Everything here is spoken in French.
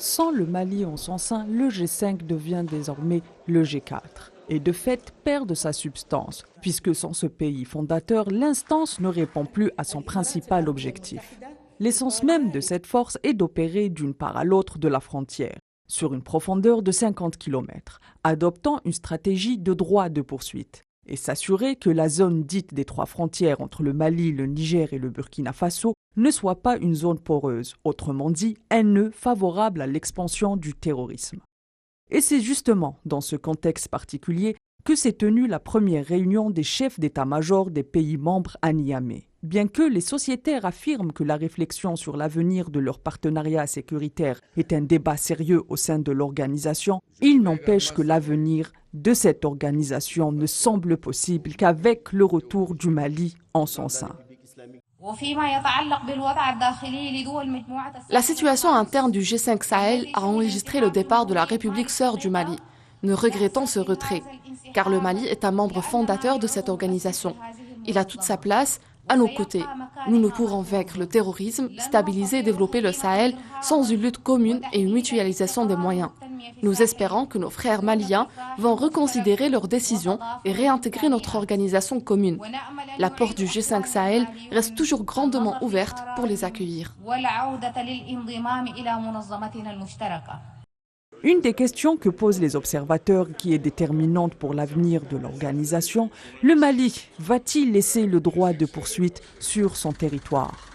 Sans le Mali en son sein, le G5 devient désormais le G4 et de fait perd de sa substance, puisque sans ce pays fondateur, l'instance ne répond plus à son principal objectif. L'essence même de cette force est d'opérer d'une part à l'autre de la frontière, sur une profondeur de 50 km, adoptant une stratégie de droit de poursuite, et s'assurer que la zone dite des trois frontières entre le Mali, le Niger et le Burkina Faso ne soit pas une zone poreuse, autrement dit un nœud favorable à l'expansion du terrorisme. Et c'est justement dans ce contexte particulier que s'est tenue la première réunion des chefs d'état-major des pays membres à Niamey. Bien que les sociétaires affirment que la réflexion sur l'avenir de leur partenariat sécuritaire est un débat sérieux au sein de l'organisation, il n'empêche que l'avenir de cette organisation ne semble possible qu'avec le retour du Mali en son sein. La situation interne du G5 Sahel a enregistré le départ de la République sœur du Mali. Nous regrettons ce retrait, car le Mali est un membre fondateur de cette organisation. Il a toute sa place à nos côtés. Nous ne pourrons vaincre le terrorisme, stabiliser et développer le Sahel sans une lutte commune et une mutualisation des moyens. Nous espérons que nos frères maliens vont reconsidérer leurs décisions et réintégrer notre organisation commune. La porte du G5 Sahel reste toujours grandement ouverte pour les accueillir. Une des questions que posent les observateurs qui est déterminante pour l'avenir de l'organisation, le Mali va-t-il laisser le droit de poursuite sur son territoire ?